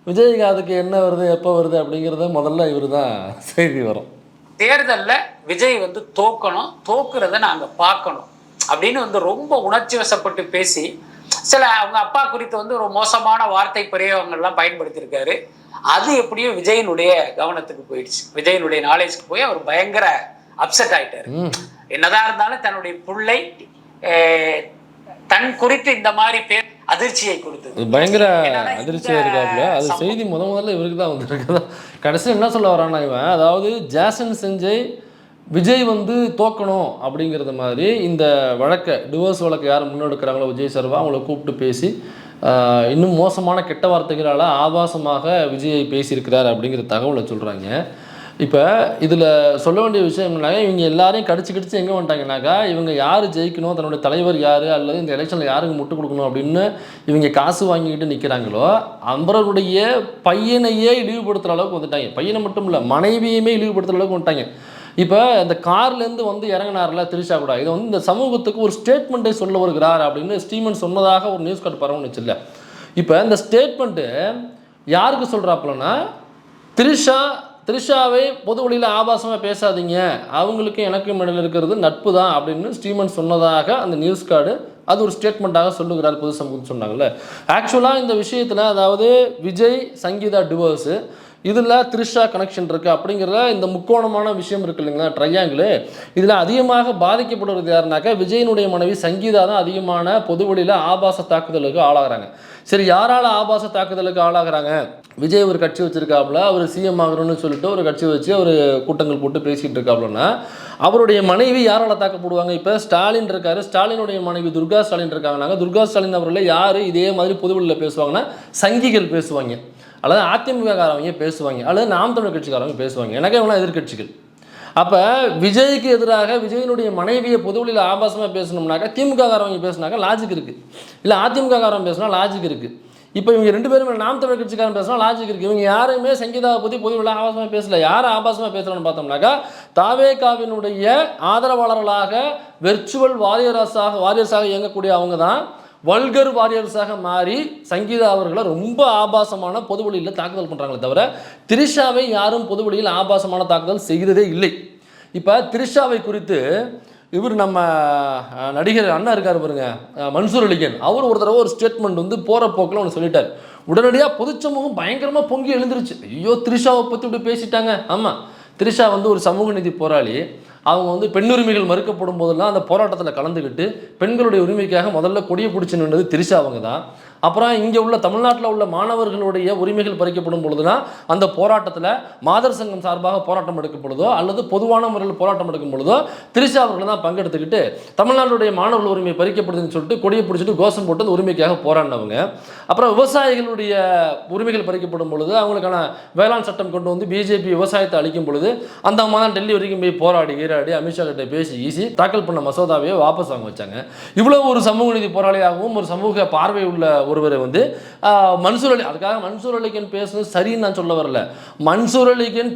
S2: விஜய் காதுக்கு என்ன வருது எப்போ வருது அப்படிங்கிறத முதல்ல இவர் தான் செய்தி வரும்.
S3: தேர்தலில் விஜய் வந்து தோக்கணும், தோக்குறத நாங்கள் பார்க்கணும் அப்படின்னு வந்து ரொம்ப உணர்ச்சி வசப்பட்டு பேசி சில அவங்க அப்பா குறித்து வந்து ஒரு மோசமான வார்த்தை பிரயோகங்கள்லாம் பயன்படுத்தியிருக்காரு. அது எப்படியோ விஜயனுடைய கவனத்துக்கு போயிடுச்சு. விஜயனுடைய நாலேஜ்க்கு போய் அவர் பயங்கர அப்செட் ஆயிட்டாரு. என்னதான் இருந்தாலும் தன்னுடைய பிள்ளை தன் குறித்து இந்த மாதிரி பேர் அதிர்ச்சியை கொடுத்தது.
S2: பயங்கர அதிர்ச்சியா இருக்காப்புல. அது செய்தி முதல்ல இவருக்கு தான் வந்துருக்கு. கடைசியில் என்ன சொல்ல வரான்னா இவன், அதாவது ஜாசன் செஞ்சை விஜய் வந்து தோக்கணும் அப்படிங்கிறது மாதிரி இந்த வழக்கை, டிவோர்ஸ் வழக்கை யார் முன்னெடுக்கிறாங்களோ விஜய் சர்வா அவங்கள கூப்பிட்டு பேசி இன்னும் மோசமான கெட்ட வார்த்தைகளால் ஆபாசமாக விஜயை பேசியிருக்கிறார் அப்படிங்கிற தகவலை சொல்கிறாங்க. இப்போ இதில் சொல்ல வேண்டிய விஷயம் என்னன்னாக்கா, இவங்க எல்லாரையும் கடிச்சு எங்கே வந்துட்டாங்கனாக்கா, இவங்க யார் ஜெயிக்கணும், தன்னுடைய தலைவர் யார் அல்லது இந்த எலெக்ஷனில் யாருக்கு முட்டு கொடுக்கணும் அப்படின்னு இவங்க காசு வாங்கிக்கிட்டு நிற்கிறாங்களோ அவர்களுடைய பையனையே இழிவுபடுத்துகிற அளவுக்கு வந்துட்டாங்க. பையனை மட்டும் இல்லை, மனைவியுமே இழிவுபடுத்துகிற அளவுக்கு வந்துட்டாங்க. இப்போ இந்த கார்லேருந்து வந்து இறங்கினார்ல திரிஷா கூட, இதை வந்து இந்த சமூகத்துக்கு ஒரு ஸ்டேட்மெண்ட்டை சொல்ல வருகிறார் அப்படின்னு ஸ்டீமன் சொன்னதாக ஒரு நியூஸ் கார்டு பரவணுச்சு இல்லை. இப்போ இந்த ஸ்டேட்மெண்ட்டு யாருக்கு சொல்கிறாப்புலன்னா, திரிஷாவை பொது வழியில் ஆபாசமாக பேசாதீங்க, அவங்களுக்கும் எனக்கும் இடையில் இருக்கிறது நட்பு தான் அப்படின்னு ஸ்டீமன் சொன்னதாக அந்த நியூஸ் கார்டு அது ஒரு ஸ்டேட்மெண்ட்டாக சொல்லுகிறார் பொது சமூகம் சொன்னாங்கல்ல. ஆக்சுவலாக இந்த விஷயத்தில் அதாவது விஜய் சங்கீதா டிவோர்ஸு, இதில் திரிஷா கனெக்ஷன் இருக்குது அப்படிங்கிற இந்த முக்கோணமான விஷயம் இருக்குது இல்லைங்களா, ட்ரையாங்கிள். இதில் அதிகமாக பாதிக்கப்படுறது யாருனாக்கா விஜயனுடைய மனைவி சங்கீதா தான் அதிகமான பொது வழியில் ஆபாச தாக்குதலுக்கு ஆளாகிறாங்க. சரி, யாரால் ஆபாச தாக்குதலுக்கு ஆளாகிறாங்க? விஜய் ஒரு கட்சி வச்சுருக்காப்புல, அவர் சிஎம் ஆகணும்னு சொல்லிட்டு ஒரு கட்சி வச்சு அவர் கூட்டங்கள் போட்டு பேசிகிட்டு இருக்காப்புலன்னா அவருடைய மனைவி யாரால் தாக்கப்படுவாங்க? இப்போ ஸ்டாலின் இருக்காரு, ஸ்டாலினுடைய மனைவி துர்கா ஸ்டாலின் இருக்காங்கனாங்க. துர்கா ஸ்டாலின் அவர்களை யார் இதே மாதிரி பொதுவெளியில் பேசுவாங்கன்னா சங்கிகள் பேசுவாங்க, அல்லது அதிமுககாரவங்க பேசுவாங்க, அல்லது நாம் தமிழர் கட்சிக்காரவங்க பேசுவாங்க. எனக்கு இவங்களாம் எதிர்கட்சிகள். அப்போ விஜய்க்கு எதிராக விஜயனுடைய மனைவியை பொதுவெளியில் ஆபாசமாக பேசணும்னாக்கா திமுககாரவங்க பேசினாக்கா லாஜிக் இருக்குது, இல்லை அதிமுககாரன் பேசினா லாஜிக் இருக்குது. இப்போ இவங்க ரெண்டு பேரும் நாம் தமிழர் கட்சிக்காரன் பேசினா லாஜிக் இருக்குது. இவங்க யாருமே சங்கீதாவை பற்றி பொதுவெளியில் ஆபாசமாக பேசல. யாரை ஆபாசமாக பேசுகிறான்னு பார்த்தோம்னாக்கா தாவேகாவினுடைய ஆதரவாளர்களாக வெர்ச்சுவல் வாரியர்ஸாக இயங்கக்கூடிய அவங்க தான் வல்கர் வாரியர்ஸாக மாறி சங்கீதா அவர்களை ரொம்ப ஆபாசமான பொதுவெளியில் தாக்குதல் பண்ணுறாங்களே தவிர திரிஷாவை யாரும் பொதுவெளியில் ஆபாசமான தாக்குதல் செய்கிறதே இல்லை. இப்போ திரிஷாவை குறித்து இவர் நம்ம நடிகர் அண்ணா இருக்கார் பாருங்க, மன்சூர் அலிகன், அவர் ஒரு தடவை ஒரு ஸ்டேட்மெண்ட் வந்து போகிற போக்கில் ஒன்று சொல்லிட்டார். உடனடியாக பொது சமூகம் பயங்கரமாக பொங்கி எழுந்துருச்சு. ஐயோ, திரிஷாவை பற்றி இப்படி பேசிட்டாங்க. ஆமாம், திரிஷா வந்து ஒரு சமூக நீதி போராளி. அவங்க வந்து பெண் உரிமைகள் மறுக்கப்படும் போதெல்லாம் அந்த போராட்டத்தில் கலந்துக்கிட்டு பெண்களுடைய உரிமைக்காக முதல்ல கொடியை பிடிச்சி நின்றது திரிஷா அவங்க தான். அப்புறம் இங்கே உள்ள தமிழ்நாட்டில் உள்ள மாணவர்களுடைய உரிமைகள் பறிக்கப்படும் பொழுதுனா அந்த போராட்டத்தில் மாதர் சங்கம் சார்பாக போராட்டம் எடுக்கப்படுதோ அல்லது பொதுவான முறையில் போராட்டம் எடுக்கும் பொழுதோ திரிஷா அவர்கள் தான் பங்கெடுத்துக்கிட்டு தமிழ்நாட்டுடைய மாணவர்கள் உரிமை பறிக்கப்படுதுன்னு சொல்லிட்டு கொடியை பிடிச்சிட்டு கோஷம் போட்டு அந்த உரிமைக்காக போராடினவங்க. அப்புறம் விவசாயிகளுடைய உரிமைகள் பறிக்கப்படும் பொழுது அவங்களுக்கான வேளாண் சட்டம் கொண்டு வந்து பிஜேபி விவசாயத்தை அளிக்கும் பொழுது அந்த அம்மா தான் டெல்லி வரைக்கும் போய் போராடி அமித்ஷா கிட்ட பேசி தாக்கல் பண்ண மசோதாவையே வாபஸ் வாங்க வச்சாங்க. இவ்வளவு ஒரு சமூக நீதி போராளியாகவும் ஒரு சமூக பார்வை உள்ள ஒருவரை வந்து மன்சூர் அலி, அதுக்காக மன்சூர் அலிகன் பேசுறது சரின்னு நான் சொல்ல வரல. மன்சூர் அலிகன்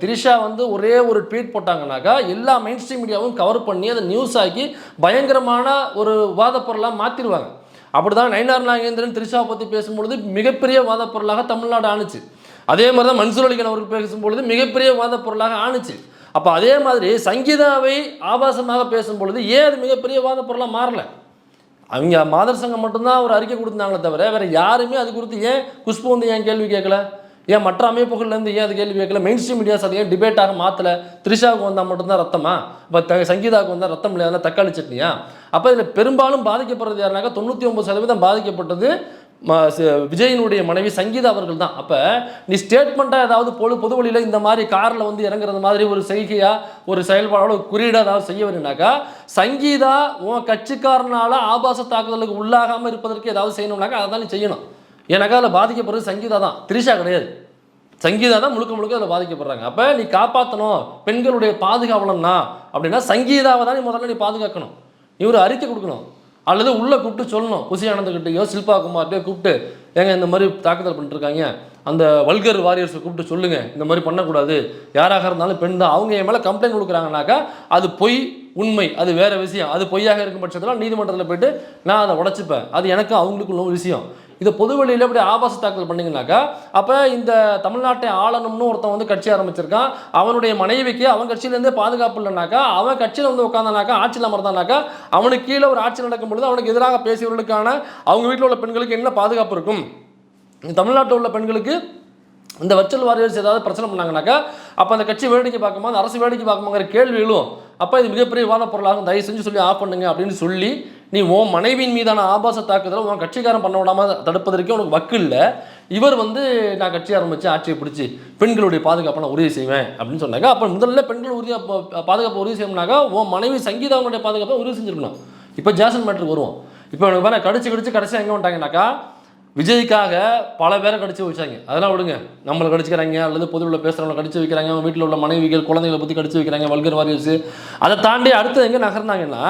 S2: திரிஷா வந்து ஒரே ஒரு ட்வீட் போட்டாங்கன்னாக்கா எல்லா மெயின் ஸ்ட்ரீம் மீடியாவும் கவர் பண்ணி அதை நியூஸ் ஆக்கி பயங்கரமான ஒரு விவாத பொருளாக மாற்றிடுவாங்க. அப்படிதான் நயினார் நாகேந்திரன் திரிஷாவை பற்றி பேசும்பொழுது மிகப்பெரிய விவாத பொருளாக தமிழ்நாடு ஆணுச்சு. அதே மாதிரி தான் மன்சூர் அலிகன் அவருக்கு பேசும்பொழுது மிகப்பெரிய விவாத பொருளாக ஆணுச்சு. அப்போ அதே மாதிரி சங்கீதாவை ஆபாசமாக பேசும் பொழுது ஏன் அது மிகப்பெரிய வாத பொருளாக மாறல? அவங்க மாதர் சங்கம் மட்டும்தான் ஒரு அறிக்கை கொடுத்தாங்களே தவிர வேற யாருமே அது குறித்து ஏன் குஷ்பு வந்து ஏன் கேள்வி கேட்கல? ஏன் மற்ற அமைப்புகள்லேருந்து ஏன் அது கேள்வி கேட்கல? மெயின் ஸ்ட்ரீம் மீடியாஸ் அதை ஏன் டிபேட்டாக மாற்றலை? த்ரிஷாவுக்கு வந்தால் மட்டும்தான் ரத்தமா? இப்போ சங்கீதாவுக்கு வந்தால் ரத்தம் இல்லையா? தக்காளி சட்னியா? அப்போ இதில் பெரும்பாலும் பாதிக்கப்படுறது யாருனாக்கா 99% பாதிக்கப்பட்டது விஜயினுடைய மனைவி சங்கீதா அவர்கள் தான். அப்போ நீ ஸ்டேட்மெண்ட்டாக ஏதாவது பொது வழியில் இந்த மாதிரி காரில் வந்து இறங்குறது மாதிரி ஒரு செய்கையாக ஒரு செயல்பாடோட ஒரு குறியீடாக ஏதாவது செய்ய வேணும்னாக்கா சங்கீதா உன் கட்சிக்காரனால ஆபாச தாக்குதலுக்கு உள்ளாகாமல் இருப்பதற்கு ஏதாவது செய்யணும்னாக்கா அதை தான் நீ செய்யணும். ஏன்னாக்கா அதில் பாதிக்கப்படுறது சங்கீதா தான், த்ரிஷா கிடையாது. சங்கீதா தான் முழுக்க அதில் பாதிக்கப்படுறாங்க. அப்போ நீ காப்பாற்றணும் பெண்களுடைய பாதுகாவலம்னா அப்படின்னா சங்கீதாவை தான் நீ முதல்ல நீ பாதுகாக்கணும். நீ ஒரு அறிக்கை கொடுக்கணும், அல்லது உள்ளே கூப்பிட்டு சொல்லணும். புசி ஆனந்தகிட்டையோ ஷில்பா குமார்ட்டையோ கூப்பிட்டு ஏங்க இந்த மாதிரி தாக்குதல் பண்ணிட்டுருக்காங்க, அந்த வல்கர் வாரியர்ஸை கூப்பிட்டு சொல்லுங்கள், இந்த மாதிரி பண்ணக்கூடாது, யாராக இருந்தாலும் பெண் தான். அவங்க என் மேலே கம்ப்ளைண்ட் கொடுக்குறாங்கனாக்கா அது பொய், உண்மை அது வேறு விஷயம். அது பொய்யாக இருக்கும் பட்சத்தில் நீதிமன்றத்தில் போய்ட்டு நான் அதை உடச்சிப்பேன். அது எனக்கு அவங்களுக்குள்ள விஷயம். இதை பொது வழியில் இப்படி ஆபாச தாக்குதல் பண்ணிங்கனாக்கா அப்போ இந்த தமிழ்நாட்டை ஆளணும்னு ஒருத்தன் வந்து கட்சி ஆரம்பிச்சிருக்கான். அவனுடைய மனைவிக்கு அவன் கட்சியிலேருந்தே பாதுகாப்பு இல்லைனாக்கா, அவன் கட்சியில் வந்து உட்காந்தானாக்கா, ஆட்சியில் அமர்ந்தானாக்கா, அவனுக்கு கீழே ஒரு ஆட்சி நடக்கும் பொழுது அவனுக்கு எதிராக பேசியவர்களுக்கான அவங்க வீட்டில் உள்ள பெண்களுக்கு என்ன பாதுகாப்பு இருக்கும்? தமிழ்நாட்டில் உள்ள பெண்களுக்கு இந்த வர்ச்சுவல் வாரியர்ஸ் ஏதாவது பிரச்சனை பண்ணாங்கனாக்கா அப்போ அந்த கட்சி வேடிக்கை பார்க்குமா, அந்த அரசு வேடிக்கை பார்க்குமாங்கிற கேள்விகளும் அப்போ இது மிகப்பெரிய விவாத பொருளாகும். தயவு செஞ்சு சொல்லி ஆஃப் பண்ணுங்க அப்படின்னு சொல்லி நீ உன் மனைவியின் மீதான ஆபாச தாக்குதலை உன் கட்சிக்காரன் பண்ண விடாமல் தடுப்பதற்கே உனக்கு வக்கு இல்லை. இவர் வந்து நான் கட்சி ஆரம்பித்து ஆட்சியை பிடிச்சி பெண்களுடைய பாதுகாப்பை நான் உறுதி செய்வேன் அப்படின்னு சொன்னாங்க. அப்போ முதல்ல பெண்கள் பாதுகாப்பை உறுதி செய்யணும்னாக்கா உன் மனைவி சங்கீதாவுடைய பாதுகாப்பை உறுதி செஞ்சுருக்கணும். இப்போ ஜாசன் மேட்ருக்கு வருவோம். இப்போ எனக்கு வேற கடிச்சு கடைசியாக எங்கே வந்துட்டாங்கனாக்கா விஜய்க்காக பல பேரை கடிச்சு வச்சாங்க. அதெல்லாம் விடுங்க, நம்மளை கடிச்சிக்கிறாங்க அல்லது பொதுவில் பேசுகிறவங்களை கடிச்சு வைக்கிறாங்க, அவங்க வீட்டில் உள்ள மனைவிகள் குழந்தைகளை பற்றி கடிச்சு வைக்கிறாங்க, வல்கர் வாரியர்ஸு. அதை தாண்டி அடுத்து எங்கே நகர்ந்தாங்கன்னா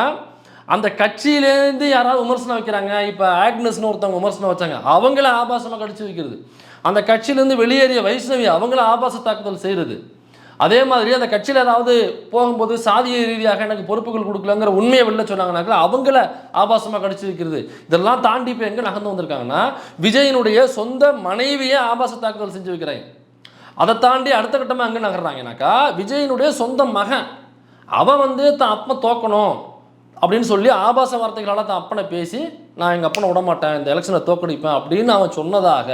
S2: அந்த கட்சியிலேருந்து யாராவது விமர்சனம் வைக்கிறாங்க. இப்போ ஆக்னஸ்னு ஒருத்தவங்க விமர்சனம் வச்சாங்க, அவங்கள ஆபாசமாக கடிச்சு வைக்கிறது. அந்த கட்சியிலேருந்து வெளியேறிய வைஷ்ணவி அவங்கள ஆபாச தாக்குதல் செய்கிறது. அதே மாதிரி அந்த கட்சியில் ஏதாவது போகும்போது சாதிய ரீதியாக எனக்கு பொறுப்புகள் கொடுக்கலங்கிற உண்மையை வெளில சொன்னாங்கனாக்கா அவங்கள ஆபாசமாக கடிச்சு வைக்கிறது. இதெல்லாம் தாண்டி இப்போ எங்கே நகர்ந்து வந்திருக்காங்கன்னா விஜயனுடைய சொந்த மனைவியே ஆபாச தாக்குதல் செஞ்சு வைக்கிறாங்க. அதை தாண்டி அடுத்த கட்டமாக எங்கே நகர்றாங்கனாக்கா விஜயனுடைய சொந்த மகன் அவன் வந்து தான் அப்பனை தோக்கணும் அப்படின்னு சொல்லி ஆபாச வார்த்தைகளால் தான் அப்பனை பேசி நான் எங்கள் அப்பனை விடமாட்டேன், இந்த எலெக்ஷனை தோக்கடிப்பேன் அப்படின்னு அவன் சொன்னதாக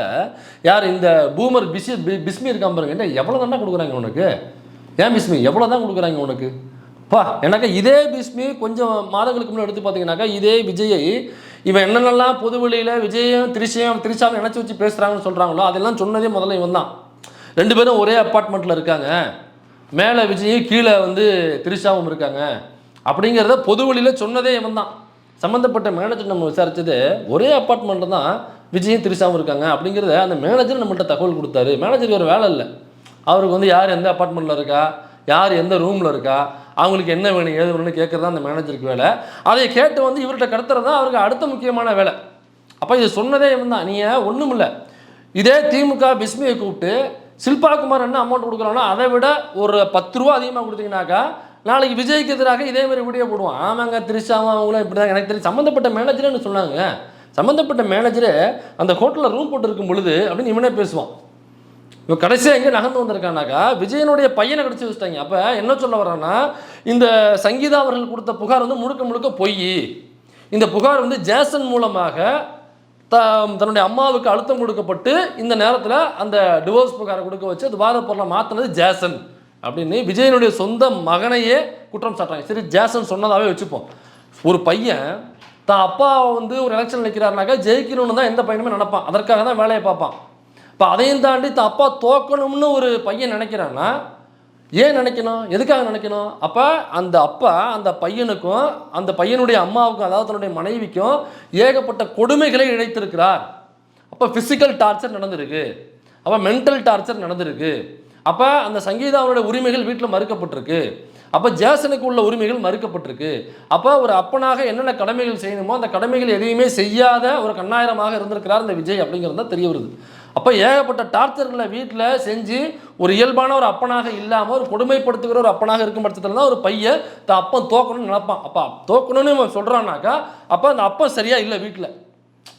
S2: யார் இந்த பூமர் பிஸ்மி இருக்கான் பாருங்க. எவ்வளோ தானே கொடுக்குறாங்க உனக்கு? ஏன் பிஸ்மி எவ்வளோ தான் கொடுக்குறாங்க உனக்கு? எனக்கு இதே பிஸ்மி கொஞ்சம் மாதங்களுக்கு முன்னாடி எடுத்து பார்த்தீங்கன்னாக்கா இதே விஜயை இவன் என்னென்னலாம் பொது வெளியில் விஜயும் திரிஷாவும் நினச்சி வச்சு பேசுகிறாங்கன்னு சொல்கிறாங்களோ அதெல்லாம் சொன்னதே முதல்ல இவன் தான். 2 பேரும் ஒரே அப்பார்ட்மெண்ட்டில் இருக்காங்க, மேலே விஜயும் கீழே வந்து திரிஷாவும் இருக்காங்க அப்படிங்கிறத பொது வழியில் சொன்னதே இவன் தான். சம்மந்தப்பட்ட மேனேஜர் நம்ம விசாரித்தது ஒரே அப்பார்ட்மெண்ட்டில் தான் விஜயும் திரிஷாவும் இருக்காங்க அப்படிங்கிறத அந்த மேனேஜர் நம்மள்கிட்ட தகவல் கொடுத்தாரு. மேனேஜருக்கு ஒரு வேலை இல்லை, அவருக்கு வந்து யார் எந்த அப்பார்ட்மெண்ட்டில் இருக்கா, யார் எந்த ரூமில் இருக்கா, அவங்களுக்கு என்ன வேணும் ஏது வேணும்னு கேட்குறது தான் அந்த மேனேஜருக்கு வேலை. அதை கேட்டு வந்து இவர்கிட்ட கடத்துறது தான் அவருக்கு அடுத்த முக்கியமான வேலை. அப்போ இது சொன்னதே இவன் தான். நீங்கள் ஒன்றும் இல்லை, இதே திமுக பிஸ்மியை கூப்பிட்டு ஷில்பா குமார் என்ன அமௌண்ட் கொடுக்குறாங்களோ அதை விட ஒரு 10 ரூபா அதிகமாக கொடுத்தீங்கன்னாக்கா நாளைக்கு விஜய்க்கு எதிராக இதே மாதிரி வீடியோ போடுவோம். ஆமாங்க திரிஷாவும் அவங்களும் இப்படி தான் எனக்கு தெரியும். சம்மந்தப்பட்ட மேனேஜர்னு சொன்னாங்க. சம்மந்தப்பட்ட மேனேஜரு அந்த ஹோட்டலில் ரூம் போட்டு இருக்கும் பொழுது அப்படின்னு இவனே பேசுவான். இப்போ கடைசியாக எங்கே நகர்ந்து வந்திருக்கானாக்கா விஜயனுடைய பையனை கடிச்சு வச்சுட்டாங்க. அப்போ என்ன சொல்ல வர்றான்னா இந்த சங்கீதா அவர்கள் கொடுத்த புகார் வந்து முழுக்க பொய். இந்த புகார் வந்து ஜேசன் மூலமாக தன்னுடைய அம்மாவுக்கு அழுத்தம் கொடுக்கப்பட்டு இந்த நேரத்தில் அந்த டிவோர்ஸ் புகாரை கொடுக்க வச்சு அது வாத பொருளை மாற்றினது ஜேசன் அப்படின்னு விஜயனுடைய சொந்த மகனையே குற்றம் சாட்டுறாங்க. சரி, ஜேசன் சொன்னதாகவே வச்சுப்போம். ஒரு பையன் தான் அப்பா வந்து ஒரு எலெக்ஷன் நிற்கிறாருனாக்கா ஜெயிக்கணும்னு தான் எந்த பையனுமே நினைப்பான், அதற்காக தான் வேலையை பார்ப்பான். இப்போ அதையும் தாண்டி தான் அப்பா தோக்கணும்னு ஒரு பையன் நினைக்கிறான்னா ஏன் நினைக்கணும், எதுக்காக நினைக்கணும்? அப்போ அந்த அப்பா அந்த பையனுக்கும் அந்த பையனுடைய அம்மாவுக்கும் அதாவது தன்னுடைய மனைவிக்கும் ஏகப்பட்ட கொடுமைகளை இழைத்திருக்கிறார். அப்போ ஃபிசிக்கல் டார்ச்சர் நடந்திருக்கு, அப்போ மென்டல் டார்ச்சர் நடந்திருக்கு. அப்போ அந்த சங்கீதாவுடைய உரிமைகள் வீட்டில் மறுக்கப்பட்டிருக்கு, அப்போ ஜேசனுக்கு உள்ள உரிமைகள் மறுக்கப்பட்டிருக்கு. அப்போ ஒரு அப்பனாக என்னென்ன கடமைகள் செய்யணுமோ அந்த கடமைகள் எதையுமே செய்யாத ஒரு கண்ணாயிரமாக இருந்திருக்கிறார் இந்த விஜய் அப்படிங்கிறது தான் தெரிய வருது. அப்போ ஏகப்பட்ட டார்ச்சர்களை வீட்டில் செஞ்சு ஒரு இயல்பான ஒரு அப்பனாக இல்லாமல் ஒரு கொடுமைப்படுத்துகிற ஒரு அப்பனாக இருக்கும் பட்சத்தில் தான் ஒரு பையன் தான் அப்பன் தோக்கணும்னு நினைப்பான். அப்போ தோக்கணும்னு இவன் சொல்கிறான்னாக்கா அப்போ அந்த அப்பன் சரியாக இல்லை. வீட்டில்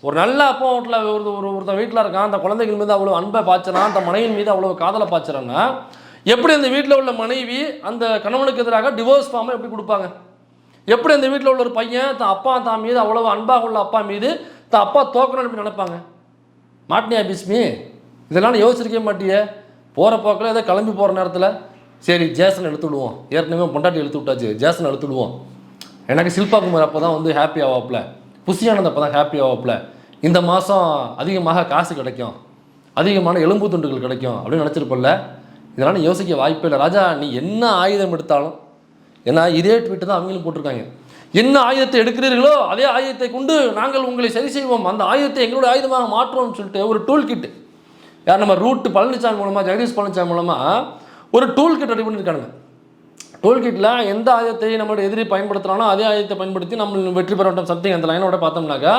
S2: ஒரு நல்ல அப்பா வீட்டில் ஒருத்தன் வீட்டில் இருக்கான், அந்த குழந்தைகள் மீது அவ்வளோ அன்பை பாய்ச்சறான், அந்த மனைவின் மீது அவ்வளோ காதலை பாய்ச்சறான்னா எப்படி அந்த வீட்டில் உள்ள மனைவி அந்த கணவனுக்கு எதிராக டிவோர்ஸ் ஃபார்மை எப்படி கொடுப்பாங்க? எப்படி அந்த வீட்டில் உள்ள ஒரு பையன் தான் அப்பா தான் மீது அவ்வளவு அன்பாக உள்ள அப்பா மீது தான் அப்பா தோக்கணும்னு எப்படி நினைப்பாங்க? மாட்டினியா பிஸ்மி? இதெல்லாம் யோசிச்சிருக்கவே மாட்டியே. போகிற போக்கில் ஏதோ கிளம்பி போகிற நேரத்தில் சரி ஜேசன் எடுத்து விடுவோம், ஏற்கனவே பொண்டாட்டி எடுத்து விட்டாச்சு, ஜேசன் எடுத்து விடுவோம். எனக்கு சில்பா குமார் அப்போ தான் வந்து ஹாப்பி ஆவாப்பில், புஷியானந்த் அப்போ தான் ஹாப்பி ஆவாப்பில், இந்த மாதம் அதிகமாக காசு கிடைக்கும், அதிகமான எலும்பு துண்டுகள் கிடைக்கும் அப்படின்னு நினச்சிருப்பல்ல. இதெல்லாம் யோசிக்க வாய்ப்பே இல்லை. ராஜா நீ என்ன ஆயுதம் எடுத்தாலும், ஏன்னா இதே ட்வீட்டு தான் அவங்களும் போட்டிருக்காங்க, என்ன ஆயுதத்தை எடுக்கிறீர்களோ அதே ஆயுதத்தை கொண்டு நாங்கள் உங்களை சரி செய்வோம், அந்த ஆயுதத்தை எங்களுடைய ஆயுதமாக மாற்றுவோம்னு சொல்லிட்டு ஒரு டூல் கிட்டு யார் நம்ம ரூட் பழனிசாமி மூலமாக, ஜெகதீஷ் பழனிசாமி மூலமாக ஒரு டூல் கிட் ரெடி பண்ணியிருக்காங்க. டூல் கிட்டில் எந்த ஆயுதத்தை நம்மளோட எதிரி பயன்படுத்துகிறானோ அதே ஆயுதத்தை பயன்படுத்தி நம்ம வெற்றி பெற வேண்டும் சம்திங் அந்த லைனோட பார்த்தோம்னாக்கா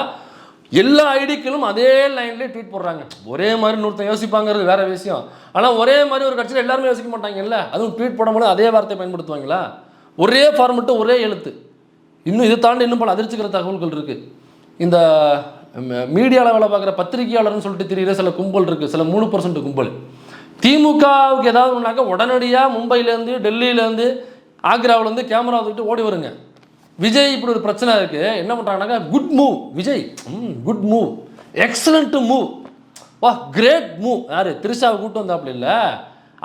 S2: எல்லா ஐடிக்களும் அதே லைன்லேயே ட்வீட் போடுறாங்க. ஒரே மாதிரி இன்னொருத்தன் யோசிப்பாங்கிறது வேற விஷயம். ஆனால் ஒரே மாதிரி ஒரு கட்சியில் எல்லாருமே யோசிக்க மாட்டாங்கல்ல, அதுவும் ட்வீட் போடும்போது அதே வார்த்தையை பயன்படுத்துவாங்களா? ஒரே ஃபார்மெட்டு ஒரே எழுத்து. இன்னும் இதை தாண்டி இன்னும் பல அதிர்ச்சிக்கிற தகவல்கள் இருக்குது. இந்த மீடியாவில் வேலை பார்க்குற பத்திரிகையாளர்னு சொல்லிட்டு தெரியுற சில கும்பல் இருக்குது, சில 3% கும்பல். திமுகவுக்கு ஏதாவது ஒன்றாக்க உடனடியாக மும்பையிலேருந்து, டெல்லியிலேருந்து, ஆக்ராவிலேருந்து கேமரா வந்துட்டு ஓடி வருங்க. விஜய் இப்படி ஒரு பிரச்சனை இருக்குது, என்ன பண்ணுறாங்கனாக்கா good move Vijay, good move, excellent move, வா கிரேட் மூவ். யார் திரிஷாவை கூப்பிட்டு வந்தாப்புல இல்லை,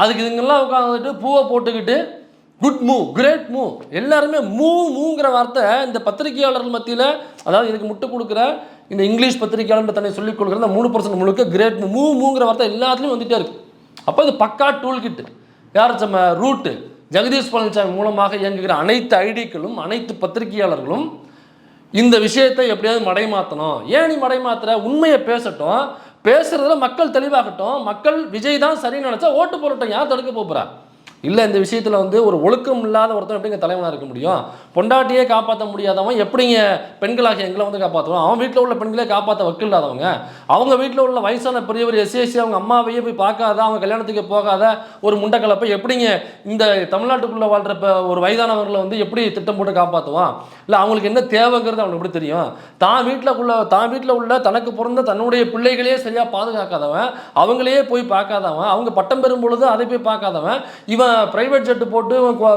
S2: அதுக்கு இதுங்கெல்லாம் உட்காந்துட்டு பூவை போட்டுக்கிட்டு குட் மூவ், கிரேட் மூவ், எல்லாருமே மூவ்ங்கிற வார்த்தை இந்த பத்திரிகையாளர்கள் மத்தியில், அதாவது இதுக்கு முட்டு கொடுக்குற இந்த இங்கிலீஷ் பத்திரிகையாளர் தன்னை சொல்லிக் கொடுக்குற இந்த 3% முழுக்க கிரேட் மூவ்ங்கிற வார்த்தை எல்லாத்துலேயும் வந்துட்டே இருக்கு. அப்போ இது பக்கா டூல் கிட்டு. யார் நம்ம ரூட்டு ஜெகதீஷ் பழனிசாமி மூலமாக இயங்குகிற அனைத்து ஐடிக்களும் அனைத்து பத்திரிகையாளர்களும் இந்த விஷயத்தை எப்படியாவது மடைமாற்றணும். ஏன் நீ மடைமாத்துற? உண்மையை பேசட்டும், பேசுறதுல மக்கள் தெளிவாகட்டும், மக்கள் விஜய் தான் சரின்னு நினச்சா ஓட்டு போடட்டும், யார் தடுக்க போகிறா? இல்லை இந்த விஷயத்தில் வந்து ஒரு ஒழுக்கம் இல்லாத ஒருத்தன் எப்படிங்க தலைவனாக இருக்க முடியும்? பொண்டாட்டியே காப்பாற்ற முடியாதவன் எப்படிங்க பெண்களாக எங்களை வந்து காப்பாற்றுவோம்? அவன் வீட்டில் உள்ள பெண்களே காப்பாற்ற வக்கில் இல்லாதவங்க, அவங்க வீட்டில் உள்ள வயசான பெரியவர் எஸ்சி அவங்க அம்மாவையே போய் பார்க்காத, அவங்க கல்யாணத்துக்கு போகாத ஒரு முண்டக்கலப்பை எப்படிங்க இந்த தமிழ்நாட்டுக்குள்ளே வாழ்கிற ஒரு வயதானவர்களை வந்து எப்படி திட்டம் போட்டு காப்பாற்றுவான்? இல்லை அவங்களுக்கு என்ன தேவைங்கிறது அவனுக்கு எப்படி தெரியும்? தான் வீட்டில் உள்ள தனக்கு பிறந்த தன்னுடைய பிள்ளைகளே சரியாக பாதுகாக்காதவன், அவங்களையே போய் பார்க்காதவன், அவங்க பட்டம் பெறும் பொழுது அதை போய் பார்க்காதவன், இவன் பிரைவேட் ஜெட்டு போட்டு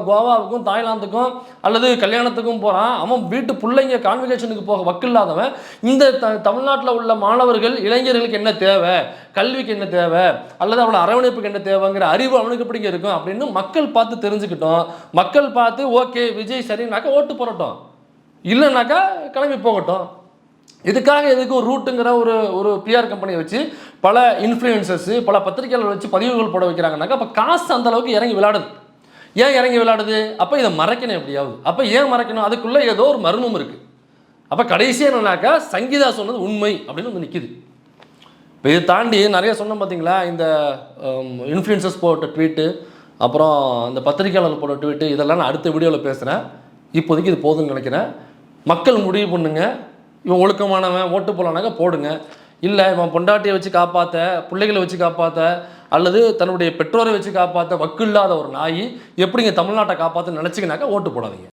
S2: கோவாவுக்கும் தாய்லாந்துக்கும் அல்லது கல்யாணத்துக்கும் போகிறான், அவன் வீட்டு பிள்ளைங்க கான்வெகேஷனுக்கு போக வக்கில்லாதவன். இந்த தமிழ்நாட்டில் உள்ள மாணவர்கள் இளைஞர்களுக்கு என்ன தேவை, கல்விக்கு என்ன தேவை, அல்லது அவனோட அரவணைப்புக்கு என்ன தேவைங்கிற அறிவு அவனுக்கு எப்படிங்க இருக்கும் அப்படின்னு மக்கள் பார்த்து தெரிஞ்சுக்கிட்டோம். மக்கள் பார்த்து ஓகே விஜய் சரினாக்கா ஓட்டு போடட்டும், இல்லைனாக்கா கிளம்பி போகட்டும். இதுக்காக எதுக்கு ஒரு ரூட்டுங்கிற ஒரு பிஆர் கம்பெனியை வச்சு பல இன்ஃப்ளூயன்சர்ஸ் பல பத்திரிகையாளர்கள் வச்சு பதிவுகள் போட வைக்கிறாங்கனாக்கா அப்போ காசு அந்த அளவுக்கு இறங்கி விளையாடுது. ஏன் இறங்கி விளையாடுது? அப்போ இதை மறைக்கணும் எப்படியாவது. அப்போ ஏன் மறைக்கணும்? அதுக்குள்ளே ஏதோ ஒரு மர்மம் இருக்குது. அப்போ கடைசியாக என்னன்னாக்கா சங்கீதா சொன்னது உண்மை அப்படின்னு வந்து நிற்கிது. இப்போ இதை தாண்டி நிறைய சொன்னோம் பார்த்தீங்களா, இந்த இன்ஃப்ளூயன்சர்ஸ் போட்ட ட்வீட்டு, அப்புறம் இந்த பத்திரிகையாளர்கள் போட்ட ட்வீட்டு, இதெல்லாம் நான் அடுத்த வீடியோவில் பேசுகிறேன். இப்போதைக்கு இது போதுன்னு நினைக்கிறேன். மக்கள் முடிவு பண்ணுங்க. இவன் ஒழுக்கமானவன் ஓட்டு போடலானாக்கா போடுங்க, இல்லை இவன் பொண்டாட்டியை வச்சு காப்பாற்ற, பிள்ளைகளை வச்சு காப்பாற்ற, அல்லது தன்னுடைய பெற்றோரை வச்சு காப்பாற்ற வக்கு இல்லாத ஒரு நாய் எப்படிங்க தமிழ்நாட்டை காப்பாற்ற நினச்சிங்கனாக்கா ஓட்டு போடாதீங்க.